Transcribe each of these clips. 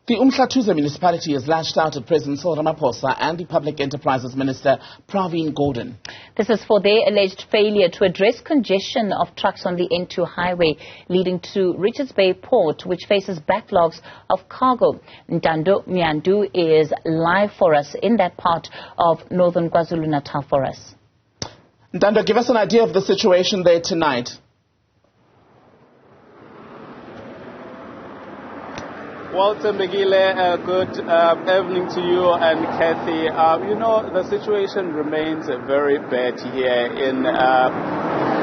The Umhlathuze Municipality has lashed out at President Cyril Ramaphosa and the Public Enterprises Minister Pravin Gordhan. This is for their alleged failure to address congestion of trucks on the N2 highway leading to Richards Bay Port, which faces backlogs of cargo. Ntando Mnyandu is live for us in that part of Northern KwaZulu-Natal for us. Ntando, give us an idea of the situation there tonight. Well, Tembegile, good evening to you and Kathy. The situation remains very bad here in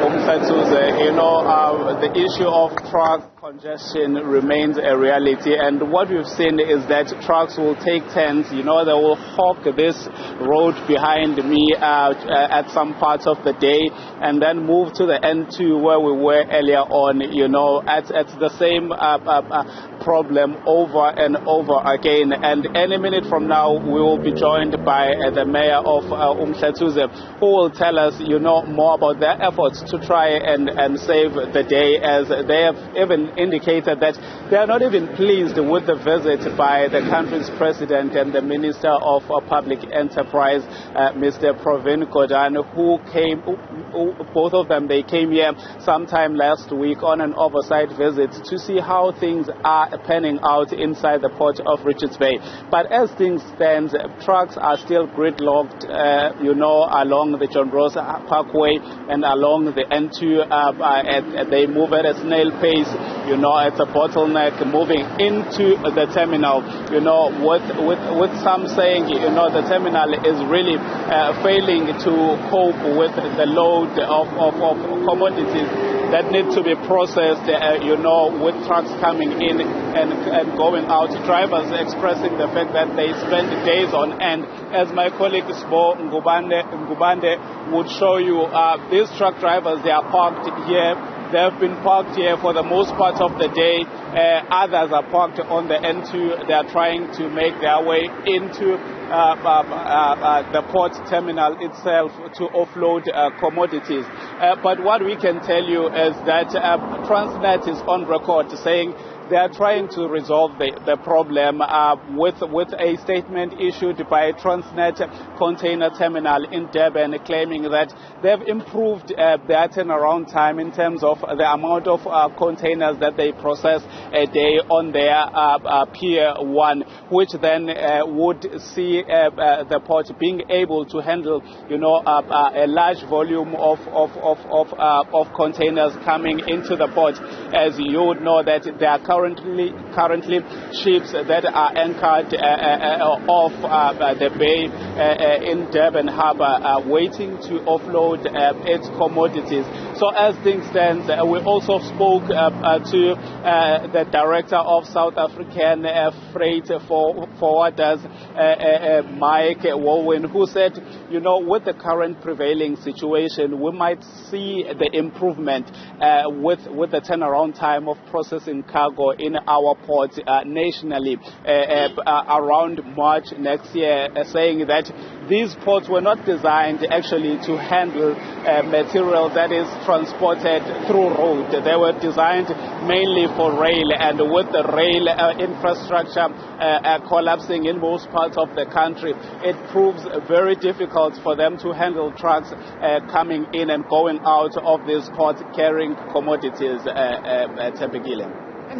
Umhlathuze. The issue of truck congestion remains a reality, and what we've seen is that trucks will take turns. They will hog this road behind me at some parts of the day and then move to the N2 where we were earlier on, at the same problem over and over again. And any minute from now, we will be joined by the mayor of Umhlathuze, who will tell us, more about their efforts to try and save the day, as they have even indicated that they are not even pleased with the visit by the country's president and the Minister of Public Enterprise, Mr. Pravin Gordhan, who both of them, they came here sometime last week on an oversight visit to see how things are panning out inside the port of Richards Bay. But as things stand, trucks are still gridlocked, along the John Ross Parkway and along the N2. They move at a snail pace. It's a bottleneck moving into the terminal. With some saying, the terminal is really failing to cope with the load of commodities that need to be processed, with trucks coming in and going out. Drivers expressing the fact that they spend days on end. As my colleague Sbo Ngubande would show you, these truck drivers, they are parked here. They have been parked here for the most part of the day. Others are parked on the N2. They are trying to make their way into the port terminal itself to offload commodities. But what we can tell you is that Transnet is on record saying they are trying to resolve the problem with a statement issued by Transnet Container Terminal in Durban, claiming that they have improved their turnaround time in terms of the amount of containers that they process a day on their Pier 1, which then would see the port being able to handle, a large volume of containers coming into the port. As you would know, that there are currently ships that are anchored off the bay in Durban Harbour, waiting to offload its commodities. So as things stand, we also spoke to the director of South African Freight Forwarders, Mike Wowen, who said, with the current prevailing situation, we might see the improvement with the turnaround time of processing cargo in our ports nationally around March next year, saying that these ports were not designed actually to handle material that is transported through road. They were designed mainly for rail, and with the rail infrastructure collapsing in most parts of the country, it proves very difficult for them to handle trucks coming in and going out of these ports carrying commodities. And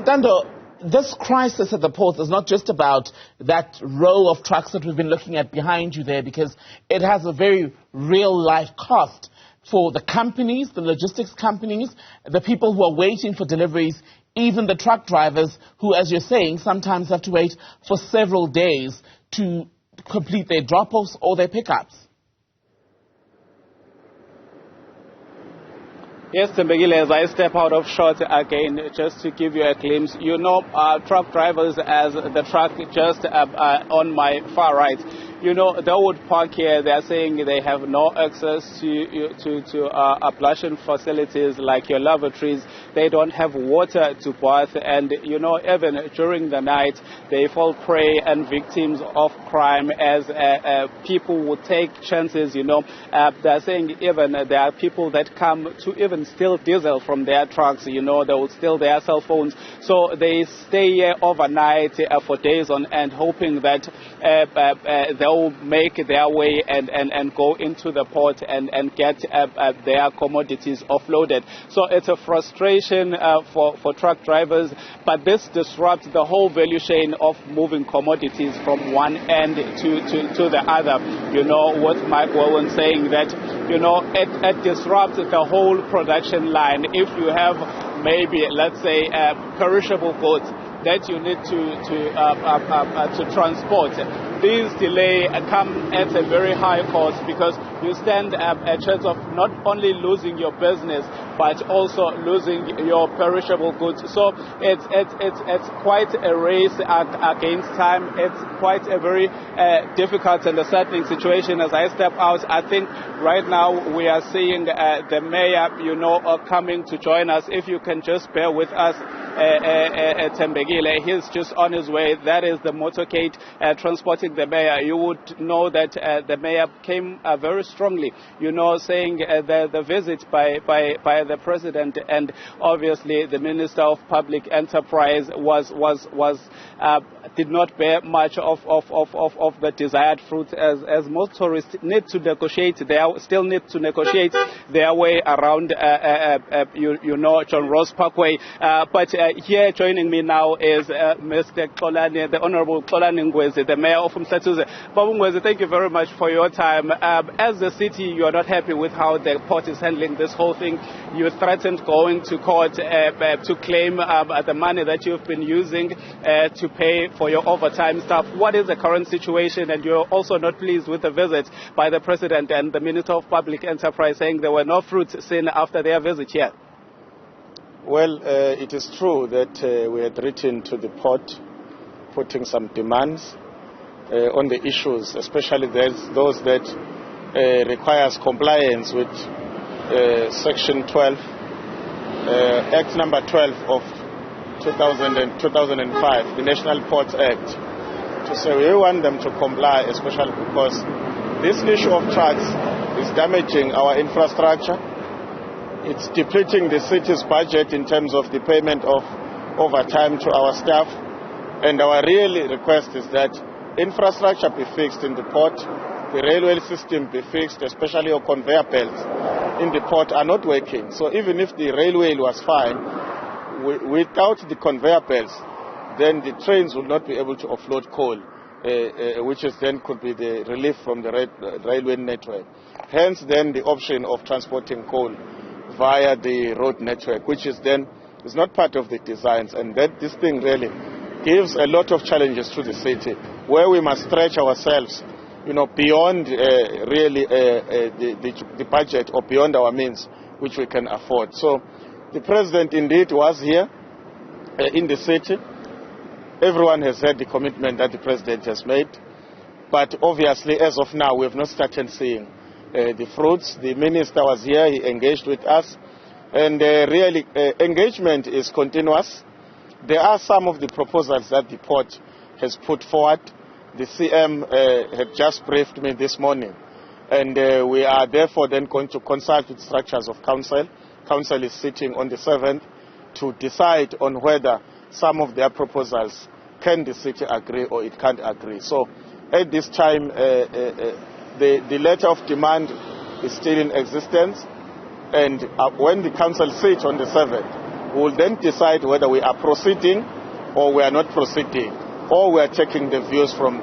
Ntando, this crisis at the ports is not just about that row of trucks that we've been looking at behind you there, because it has a very real-life cost for the companies, the logistics companies, the people who are waiting for deliveries, even the truck drivers who, as you're saying, sometimes have to wait for several days to complete their drop-offs or their pickups. Yes, Tembegile, as I step out of shot again, just to give you a glimpse, truck drivers, as the truck just on my far right, you know, they would park here. They're saying they have no access to ablution facilities like your lavatories. They don't have water to bath, and you know, even during the night they fall prey and victims of crime as people would take chances. You know, they're saying even there are people that come to even steal diesel from their trucks. You know, they would steal their cell phones, so they stay here overnight for days on end, hoping that they'll make their way and go into the port and get their commodities offloaded. So it's a frustration for truck drivers, but this disrupts the whole value chain of moving commodities from one end to the other. You know, what Mike Warren saying that, you know, it disrupts the whole production line. If you have maybe, let's say, perishable goods that you need to transport, these delays come at a very high cost, because you stand a chance of not only losing your business but also losing your perishable goods. So it's quite a race against time. It's quite a very difficult and unsettling situation. As I step out, I think right now we are seeing the mayor, you know, coming to join us. If you can just bear with us, Tembegile, he's just on his way. That is the motorcade transporting the mayor. You would know that the mayor came very strongly, you know, saying the visit by the president and obviously the Minister of Public Enterprise did not bear much of the desired fruit, as motorists need to negotiate. They still need to negotiate their way around you know, John Ross Parkway. But here joining me now is Mr. Xolani, the Honorable Xolani Ngwezi, the Mayor of Umhlathuze. Babu Ngwezi, thank you very much for your time. As the city, you are not happy with how the port is handling this whole thing. You threatened going to court to claim the money that you've been using to pay for your overtime staff. What is the current situation? And you're also not pleased with the visit by the President and the Minister of Public Enterprise, saying there were no fruits seen after their visit here. Well, it is true that we had written to the port putting some demands on the issues, especially those that requires compliance with Section 12, Act number 12 of 2005, the National Ports Act, to say we want them to comply, especially because this issue of trucks is damaging our infrastructure. It's depleting the city's budget in terms of the payment of overtime to our staff. And our real request is that infrastructure be fixed in the port, the railway system be fixed, especially our conveyor belts in the port are not working. So even if the railway was fine, without the conveyor belts, then the trains will not be able to offload coal, which is then could be the relief from the railway network. Hence then the option of transporting coal via the road network, which is then is not part of the designs, and that this thing really gives a lot of challenges to the city, where we must stretch ourselves, you know, beyond really the budget or beyond our means, which we can afford. So the President indeed was here in the city. Everyone has heard the commitment that the President has made, but obviously as of now we have not started seeing the fruits. The Minister was here, he engaged with us, and really engagement is continuous. There are some of the proposals that the port has put forward. The CM had just briefed me this morning, and we are therefore then going to consult with structures of council. Council is sitting on the 7th to decide on whether some of their proposals can the city agree or it can't agree. So at this time, the letter of demand is still in existence, and when the council sits on the 7th, we will then decide whether we are proceeding or we are not proceeding, or we are taking the views from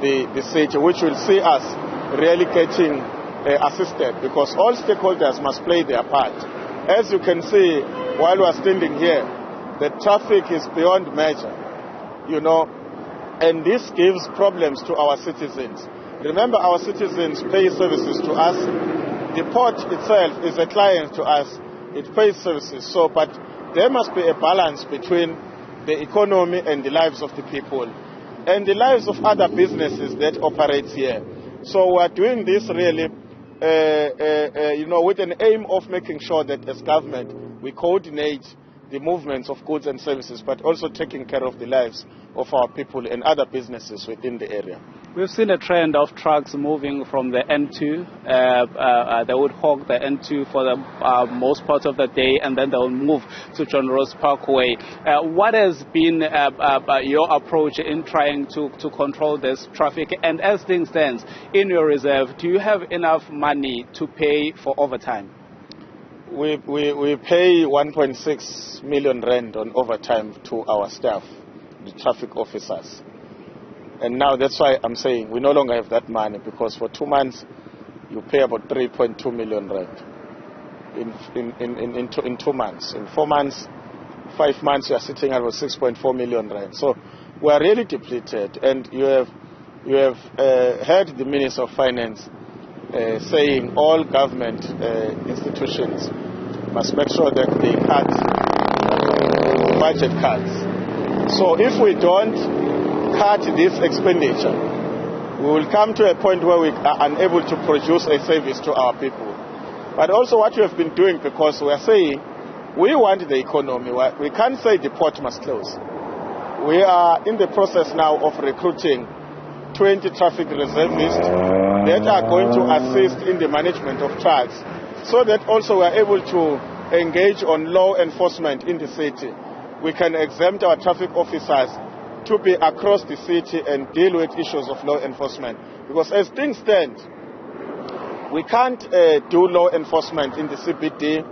the city, which will see us really getting assisted, because all stakeholders must play their part. As you can see, while we are standing here, the traffic is beyond measure, you know, and this gives problems to our citizens. Remember, our citizens pay services to us. The port itself is a client to us. It pays services. So, but there must be a balance between the economy and the lives of the people. and the lives of other businesses that operate here. So we are doing this really, with an aim of making sure that as government we coordinate the movements of goods and services, but also taking care of the lives of our people and other businesses within the area. We've seen a trend of trucks moving from the N2. They would hog the N2 for the most part of the day, and then they'll move to John Ross Parkway. What has been your approach in trying to control this traffic? And as things stand, in your reserve, do you have enough money to pay for overtime? We pay 1.6 million rand on overtime to our staff, the traffic officers. And now that's why I'm saying we no longer have that money, because for 2 months you pay about 3.2 million rand in 2 months. In 4 months, 5 months, you are sitting at about 6.4 million rand. So we are really depleted. And you have heard the Minister of Finance saying all government institutions must make sure that they cut budget cuts. So if we don't cut this expenditure, we will come to a point where we are unable to produce a service to our people. But also what we have been doing, because we are saying we want the economy, we can't say the port must close. We are in the process now of recruiting 20 traffic reservists that are going to assist in the management of trucks, so that also we are able to engage on law enforcement in the city. We can exempt our traffic officers to be across the city and deal with issues of law enforcement. Because as things stand, we can't do law enforcement in the CBD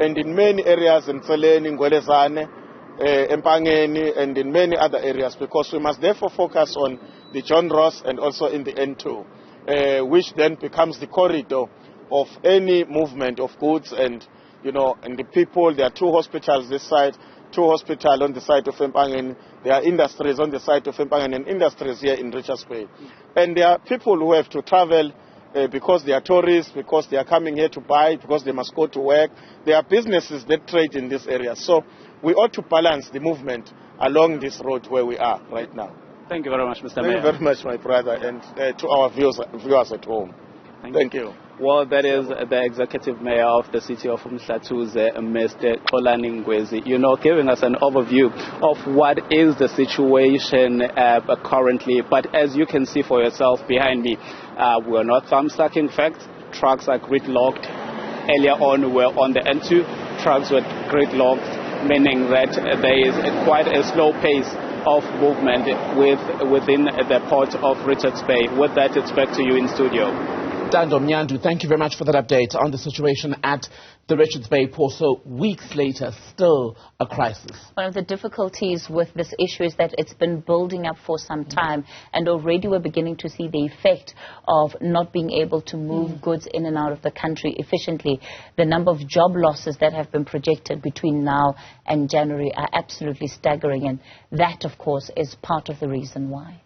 and in many areas in Tseleni, Ngwelezane, Empangeni, and in many other areas, because we must therefore focus on the John Ross and also in the N2, which then becomes the corridor of any movement of goods and the people. There are 2 hospitals this side, 2 hospitals on the side of Empangeni. There are industries on the side of Empangeni and industries here in Richards Bay. And there are people who have to travel because they are tourists, because they are coming here to buy, because they must go to work. There are businesses that trade in this area. So we ought to balance the movement along this road where we are right now. Thank you very much, Mr. Mayor. Thank you very much, my brother, and to our viewers at home. Thank you. Well, that is the Executive Mayor of the city of Umhlathuze, Mr. Ngwezi, giving us an overview of what is the situation currently. But as you can see for yourself behind me, we're not thumb-stuck. In fact, trucks are gridlocked. Earlier on, we were on the N2. Trucks were gridlocked, meaning that there is quite a slow pace of movement within the port of Richards Bay. With that, it's back to you in studio. Ntando Mnyandu, thank you very much for that update on the situation at the Richards Bay port. So weeks later, still a crisis. One of the difficulties with this issue is that it's been building up for some time, and already we're beginning to see the effect of not being able to move goods in and out of the country efficiently. The number of job losses that have been projected between now and January are absolutely staggering, and that, of course, is part of the reason why.